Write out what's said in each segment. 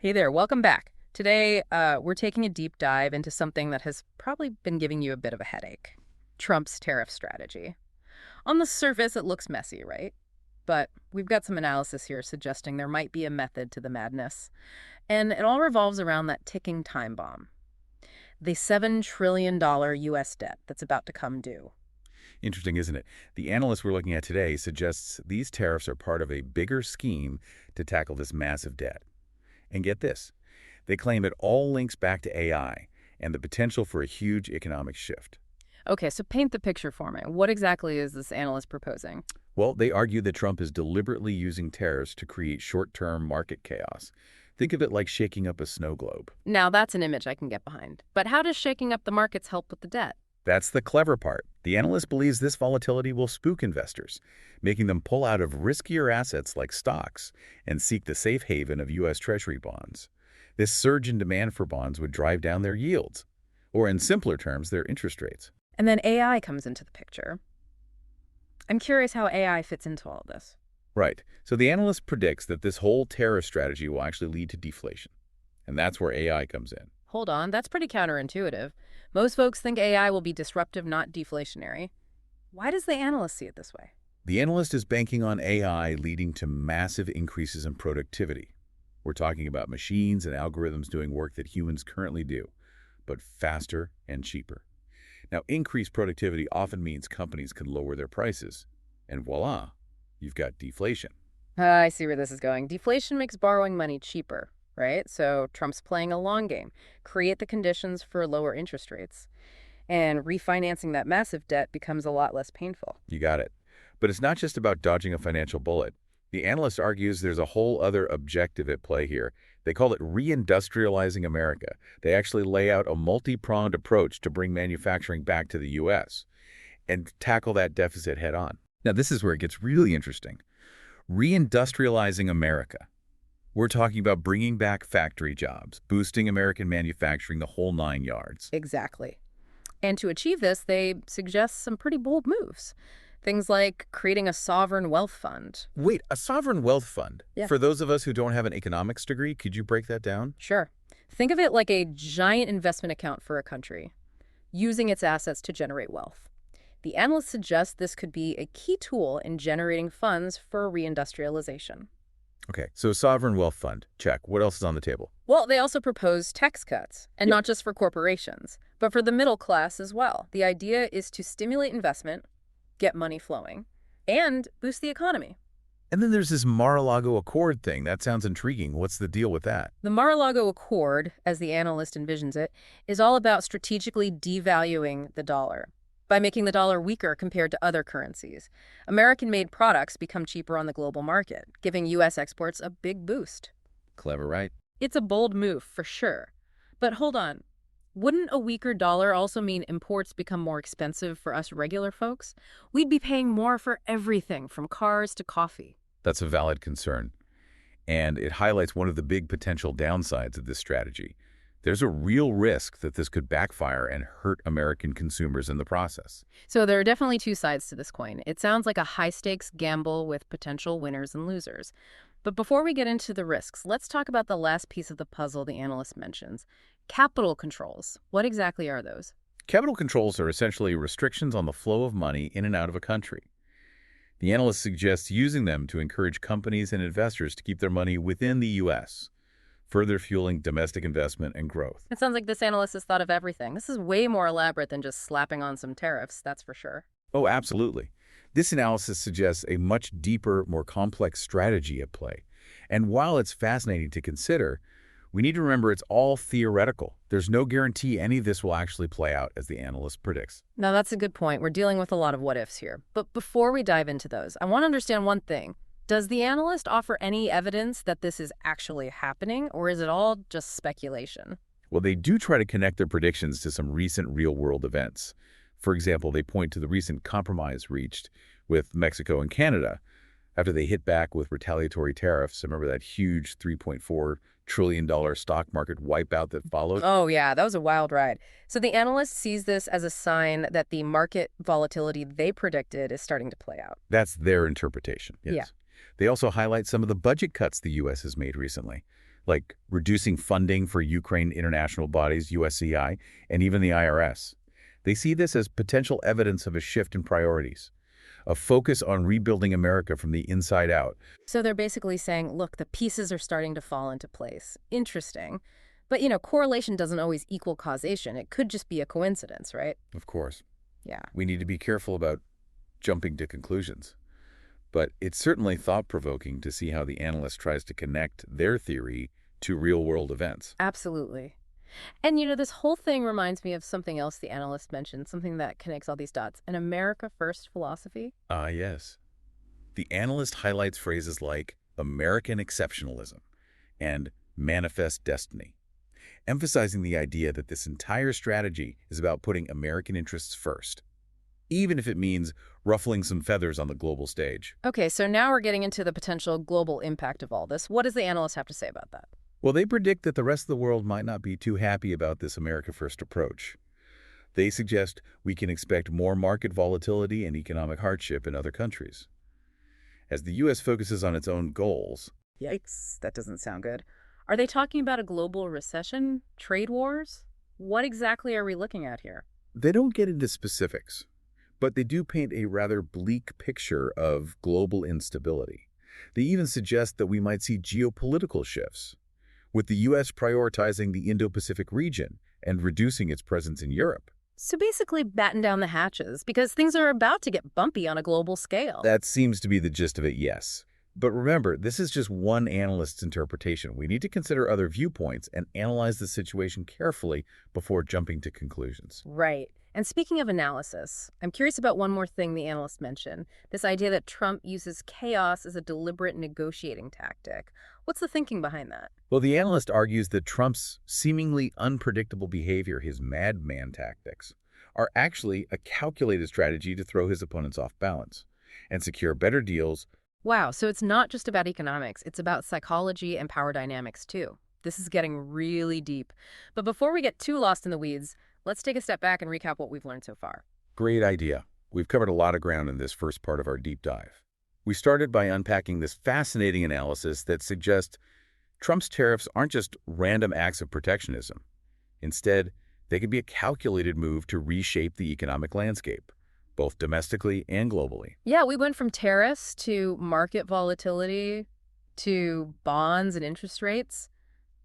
Hey there, welcome back. Today, we're taking a deep dive into something that has probably been giving you a bit of a headache. Trump's tariff strategy. On the surface, it looks messy, right? But we've got some analysis here suggesting there might be a method to the madness. And it all revolves around that ticking time bomb. The $7 trillion U.S. debt that's about to come due. Interesting, isn't it? The analyst we're looking at today suggests these tariffs are part of a bigger scheme to tackle this massive debt. And get this, they claim it all links back to AI and the potential for a huge economic shift. Okay, so paint the picture for me. What exactly is this analyst proposing? Well, they argue that Trump is deliberately using tariffs to create short-term market chaos. Think of it like shaking up a snow globe. Now, that's an image I can get behind. But how does shaking up the markets help with the debt? That's the clever part. The analyst believes this volatility will spook investors, making them pull out of riskier assets like stocks and seek the safe haven of U.S. Treasury bonds. This surge in demand for bonds would drive down their yields, or in simpler terms, their interest rates. And then AI comes into the picture. I'm curious how AI fits into all of this. Right. So the analyst predicts that this whole tariff strategy will actually lead to deflation. And that's where AI comes in. Hold on, that's pretty counterintuitive. Most folks think AI will be disruptive, not deflationary. Why does the analyst see it this way? The analyst is banking on AI leading to massive increases in productivity. We're talking about machines and algorithms doing work that humans currently do, but faster and cheaper. Now, increased productivity often means companies can lower their prices, and voila, you've got deflation. I see where this is going. Deflation makes borrowing money cheaper, right? So Trump's playing a long game. Create the conditions for lower interest rates. And refinancing that massive debt becomes a lot less painful. You got it. But it's not just about dodging a financial bullet. The analyst argues there's a whole other objective at play here. They call it reindustrializing America. They actually lay out a multi-pronged approach to bring manufacturing back to the U.S. and tackle that deficit head on. Now, this is where it gets really interesting. Reindustrializing America. We're talking about bringing back factory jobs, boosting American manufacturing, the whole 9 yards. Exactly. And to achieve this, they suggest some pretty bold moves. Things like creating a sovereign wealth fund. Wait, a sovereign wealth fund? Yeah. For those of us who don't have an economics degree, could you break that down? Sure. Think of it like a giant investment account for a country, using its assets to generate wealth. The analysts suggest this could be a key tool in generating funds for reindustrialization. Okay, so sovereign wealth fund, check. What else is on the table? Well, they also propose tax cuts, and not just for corporations, but for the middle class as well. The idea is to stimulate investment, get money flowing, and boost the economy. And then there's this Mar-a-Lago Accord thing. That sounds intriguing. What's the deal with that? The Mar-a-Lago Accord, as the analyst envisions it, is all about strategically devaluing the dollar by making the dollar weaker compared to other currencies. American-made products become cheaper on the global market, giving U.S. exports a big boost. Clever, right? It's a bold move, for sure. But hold on. Wouldn't a weaker dollar also mean imports become more expensive for us regular folks? We'd be paying more for everything, from cars to coffee. That's a valid concern. And it highlights one of the big potential downsides of this strategy. There's a real risk that this could backfire and hurt American consumers in the process. So there are definitely two sides to this coin. It sounds like a high-stakes gamble with potential winners and losers. But before we get into the risks, let's talk about the last piece of the puzzle the analyst mentions. Capital controls. What exactly are those? Capital controls are essentially restrictions on the flow of money in and out of a country. The analyst suggests using them to encourage companies and investors to keep their money within the U.S., further fueling domestic investment and growth. It sounds like this analyst has thought of everything. This is way more elaborate than just slapping on some tariffs, that's for sure. Oh, absolutely. This analysis suggests a much deeper, more complex strategy at play. And while it's fascinating to consider, we need to remember it's all theoretical. There's no guarantee any of this will actually play out as the analyst predicts. Now, that's a good point. We're dealing with a lot of what-ifs here. But before we dive into those, I want to understand one thing. Does the analyst offer any evidence that this is actually happening, or is it all just speculation? Well, they do try to connect their predictions to some recent real-world events. For example, they point to the recent compromise reached with Mexico and Canada after they hit back with retaliatory tariffs. Remember that huge $3.4 trillion stock market wipeout that followed? Oh, yeah, that was a wild ride. So the analyst sees this as a sign that the market volatility they predicted is starting to play out. That's their interpretation, yes. Yeah. They also highlight some of the budget cuts the U.S. has made recently. like reducing funding for Ukraine international bodies, USCI, and even the IRS. They see this as potential evidence of a shift in priorities, a focus on rebuilding America from the inside out. So they're basically saying, look, the pieces are starting to fall into place. Interesting. But, correlation doesn't always equal causation. It could just be a coincidence, right? Of course, Yeah. we need to be careful about jumping to conclusions. But it's certainly thought-provoking to see how the analyst tries to connect their theory to real-world events. Absolutely. And this whole thing reminds me of something else the analyst mentioned, something that connects all these dots. An America First philosophy? Ah, yes. The analyst highlights phrases like American exceptionalism and manifest destiny, emphasizing the idea that this entire strategy is about putting American interests first, even if it means ruffling some feathers on the global stage. Okay, so now we're getting into the potential global impact of all this. What does the analyst have to say about that? Well, they predict that the rest of the world might not be too happy about this America First approach. They suggest we can expect more market volatility and economic hardship in other countries. As the U.S. focuses on its own goals, Yikes, that doesn't sound good. Are they talking about a global recession? Trade wars? What exactly are we looking at here? they don't get into specifics, but they do paint a rather bleak picture of global instability. They even suggest that we might see geopolitical shifts, with the U.S. prioritizing the Indo-Pacific region and reducing its presence in Europe. So basically batten down the hatches, because things are about to get bumpy on a global scale. That seems to be the gist of it, yes. But remember, this is just one analyst's interpretation. We need to consider other viewpoints and analyze the situation carefully before jumping to conclusions. Right. And speaking of analysis, I'm curious about one more thing the analyst mentioned, this idea that Trump uses chaos as a deliberate negotiating tactic. What's the thinking behind that? Well, the analyst argues that Trump's seemingly unpredictable behavior, his madman tactics, are actually a calculated strategy to throw his opponents off balance and secure better deals. Wow, so it's not just about economics, it's about psychology and power dynamics too. This is getting really deep. But before we get too lost in the weeds, let's take a step back and recap what we've learned so far. Great idea. We've covered a lot of ground in this first part of our deep dive. We started by unpacking this fascinating analysis that suggests Trump's tariffs aren't just random acts of protectionism. Instead, they could be a calculated move to reshape the economic landscape, both domestically and globally. Yeah, we went from tariffs to market volatility to bonds and interest rates.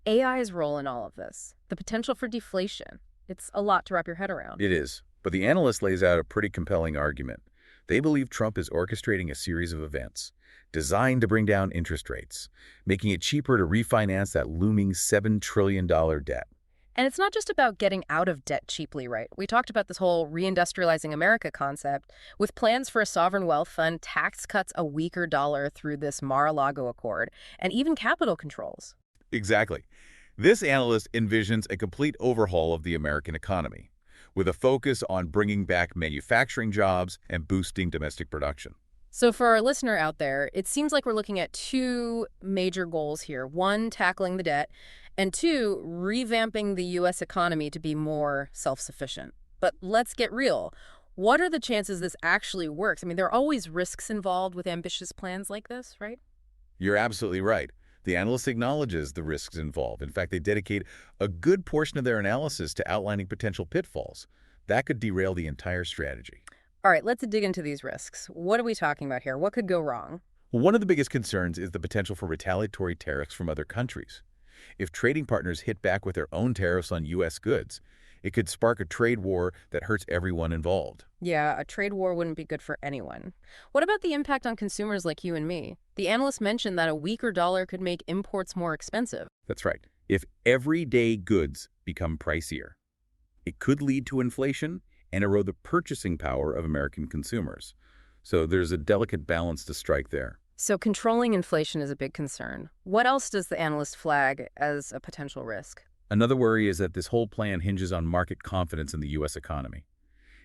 AI's role in all of this, the potential for deflation. It's a lot to wrap your head around. It is, but the analyst lays out a pretty compelling argument. They believe Trump is orchestrating a series of events designed to bring down interest rates, making it cheaper to refinance that looming $7 trillion debt. And it's not just about getting out of debt cheaply, right? We talked about this whole reindustrializing America concept with plans for a sovereign wealth fund, tax cuts, a weaker dollar through this Mar-a-Lago Accord, and even capital controls. Exactly. This analyst envisions a complete overhaul of the American economy, with a focus on bringing back manufacturing jobs and boosting domestic production. So for our listener out there, it seems like we're looking at two major goals here. One, tackling the debt, and two, revamping the U.S. economy to be more self-sufficient. But let's get real. What are the chances this actually works? I mean, there are always risks involved with ambitious plans like this, right? You're absolutely right. The analyst acknowledges the risks involved. In fact, they dedicate a good portion of their analysis to outlining potential pitfalls. That could derail the entire strategy. All right, let's dig into these risks. What are we talking about here? What could go wrong? One of the biggest concerns is the potential for retaliatory tariffs from other countries. If trading partners hit back with their own tariffs on U.S. goods, it could spark a trade war that hurts everyone involved. Yeah, a trade war wouldn't be good for anyone. What about the impact on consumers like you and me? The analyst mentioned that a weaker dollar could make imports more expensive. That's right. If everyday goods become pricier, it could lead to inflation and erode the purchasing power of American consumers. So there's a delicate balance to strike there. So controlling inflation is a big concern. What else does the analyst flag as a potential risk? Another worry is that this whole plan hinges on market confidence in the U.S. economy.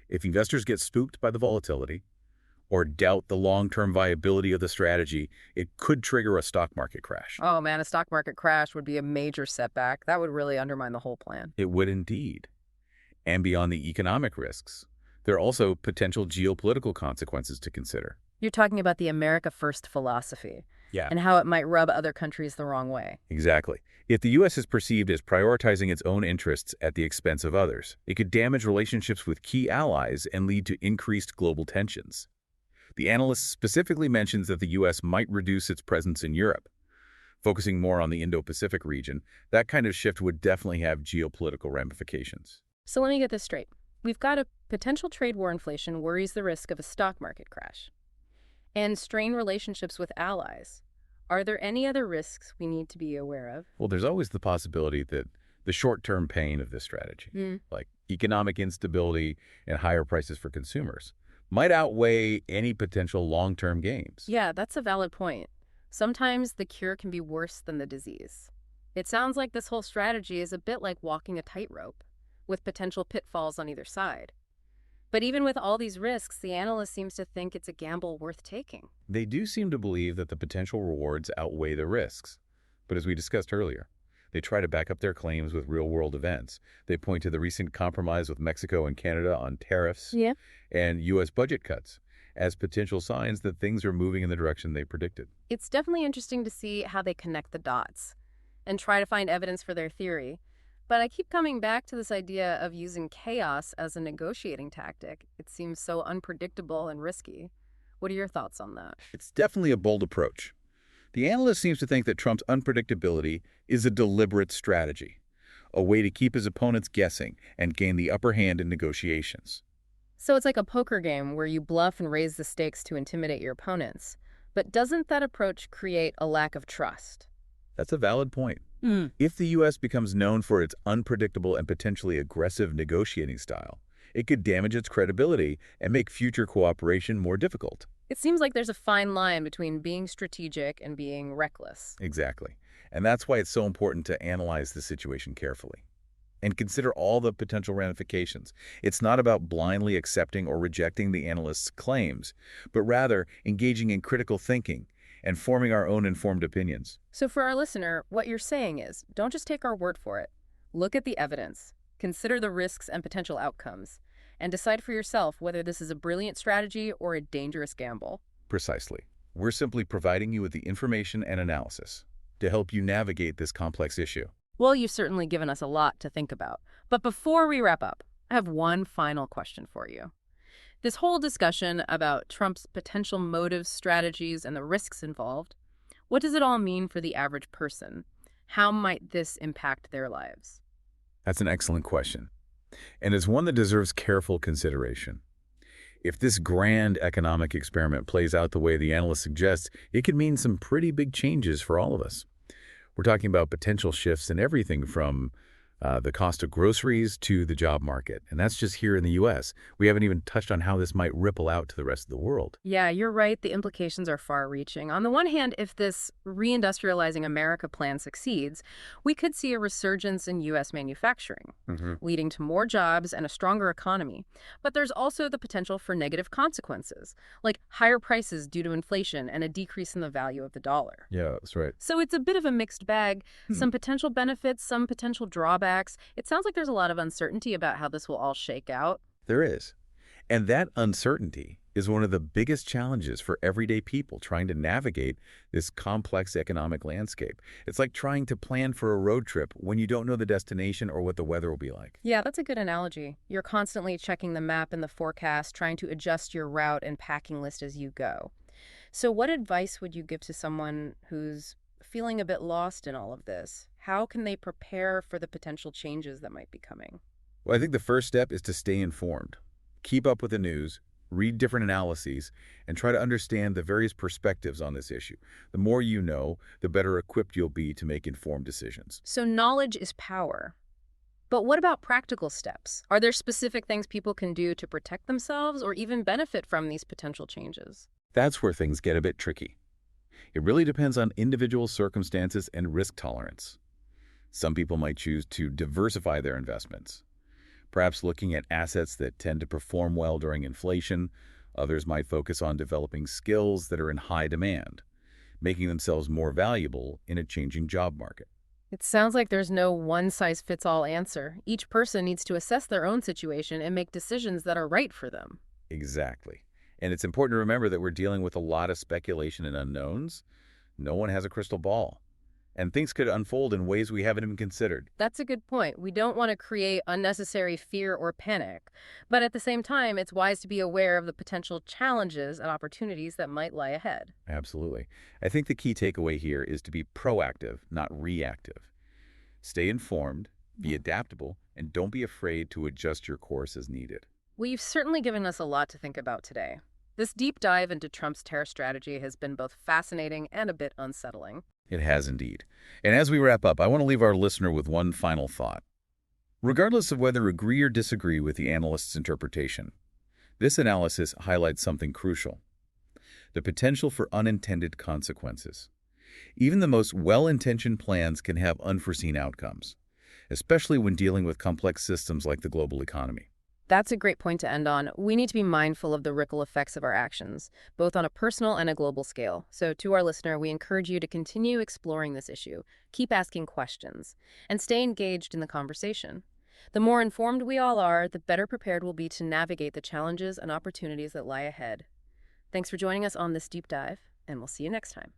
If investors get spooked by the volatility or doubt the long-term viability of the strategy, it could trigger a stock market crash. Oh man, a stock market crash would be a major setback. That would really undermine the whole plan. It would indeed. And beyond the economic risks, there are also potential geopolitical consequences to consider. You're talking about the America First philosophy. Yeah. and how it might rub other countries the wrong way. Exactly. If the U.S. is perceived as prioritizing its own interests at the expense of others, it could damage relationships with key allies and lead to increased global tensions. The analyst specifically mentions that the U.S. might reduce its presence in Europe, focusing more on the Indo-Pacific region. That kind of shift would definitely have geopolitical ramifications. So let me get this straight. We've got a potential trade war inflation worries the risk of a stock market crash and strained relationships with allies. Are there any other risks we need to be aware of? Well, there's always the possibility that the short-term pain of this strategy, like economic instability and higher prices for consumers, might outweigh any potential long-term gains. Yeah, that's a valid point. Sometimes the cure can be worse than the disease. It sounds like this whole strategy is a bit like walking a tightrope, with potential pitfalls on either side. But even with all these risks, the analyst seems to think it's a gamble worth taking. They do seem to believe that the potential rewards outweigh the risks. But as we discussed earlier, they try to back up their claims with real-world events. They point to the recent compromise with Mexico and Canada on tariffs and U.S. budget cuts as potential signs that things are moving in the direction they predicted. It's definitely interesting to see how they connect the dots and try to find evidence for their theory. But I keep coming back to this idea of using chaos as a negotiating tactic. It seems so unpredictable and risky. What are your thoughts on that? It's definitely a bold approach. The analyst seems to think that Trump's unpredictability is a deliberate strategy, a way to keep his opponents guessing and gain the upper hand in negotiations. So it's like a poker game where you bluff and raise the stakes to intimidate your opponents. But doesn't that approach create a lack of trust? That's a valid point. If the U.S. becomes known for its unpredictable and potentially aggressive negotiating style, it could damage its credibility and make future cooperation more difficult. It seems like there's a fine line between being strategic and being reckless. Exactly. And that's why it's so important to analyze the situation carefully and consider all the potential ramifications. It's not about blindly accepting or rejecting the analyst's claims, but rather engaging in critical thinking and forming our own informed opinions. So for our listener, what you're saying is, don't just take our word for it. Look at the evidence, consider the risks and potential outcomes, and decide for yourself whether this is a brilliant strategy or a dangerous gamble. Precisely. We're simply providing you with the information and analysis to help you navigate this complex issue. Well, you've certainly given us a lot to think about. But before we wrap up, I have one final question for you. This whole discussion about Trump's potential motives, strategies, and the risks involved, what does it all mean for the average person? How might this impact their lives? That's an excellent question, and it's one that deserves careful consideration. If this grand economic experiment plays out the way the analyst suggests, it could mean some pretty big changes for all of us. We're talking about potential shifts in everything from the cost of groceries to the job market. And that's just here in the U.S. We haven't even touched on how this might ripple out to the rest of the world. Yeah, you're right. The implications are far-reaching. On the one hand, if this reindustrializing America plan succeeds, we could see a resurgence in U.S. manufacturing, leading to more jobs and a stronger economy. But there's also the potential for negative consequences, like higher prices due to inflation and a decrease in the value of the dollar. Yeah, that's right. So it's a bit of a mixed bag. Some potential benefits, some potential drawbacks. It sounds like there's a lot of uncertainty about how this will all shake out. There is. And that uncertainty is one of the biggest challenges for everyday people trying to navigate this complex economic landscape. It's like trying to plan for a road trip when you don't know the destination or what the weather will be like. Yeah, that's a good analogy. You're constantly checking the map and the forecast, trying to adjust your route and packing list as you go. So what advice would you give to someone who's feeling a bit lost in all of this? How can they prepare for the potential changes that might be coming? Well, I think the first step is to stay informed. Keep up with the news, read different analyses, and try to understand the various perspectives on this issue. The more you know, the better equipped you'll be to make informed decisions. So knowledge is power. But what about practical steps? Are there specific things people can do to protect themselves or even benefit from these potential changes? That's where things get a bit tricky. It really depends on individual circumstances and risk tolerance. Some people might choose to diversify their investments, perhaps looking at assets that tend to perform well during inflation. Others might focus on developing skills that are in high demand, making themselves more valuable in a changing job market. It sounds like there's no one-size-fits-all answer. Each person needs to assess their own situation and make decisions that are right for them. Exactly. And it's important to remember that we're dealing with a lot of speculation and unknowns. No one has a crystal ball. And things could unfold in ways we haven't even considered. That's a good point. We don't want to create unnecessary fear or panic. But at the same time, it's wise to be aware of the potential challenges and opportunities that might lie ahead. Absolutely. I think the key takeaway here is to be proactive, not reactive. Stay informed, be adaptable, and don't be afraid to adjust your course as needed. Well, you've certainly given us a lot to think about today. This deep dive into Trump's tariff strategy has been both fascinating and a bit unsettling. It has indeed. And as we wrap up, I want to leave our listener with one final thought. Regardless of whether agree or disagree with the analyst's interpretation, this analysis highlights something crucial: the potential for unintended consequences. Even the most well-intentioned plans can have unforeseen outcomes, especially when dealing with complex systems like the global economy. That's a great point to end on. We need to be mindful of the ripple effects of our actions, both on a personal and a global scale. So to our listener, we encourage you to continue exploring this issue, keep asking questions, and stay engaged in the conversation. The more informed we all are, the better prepared we'll be to navigate the challenges and opportunities that lie ahead. Thanks for joining us on this deep dive, and we'll see you next time.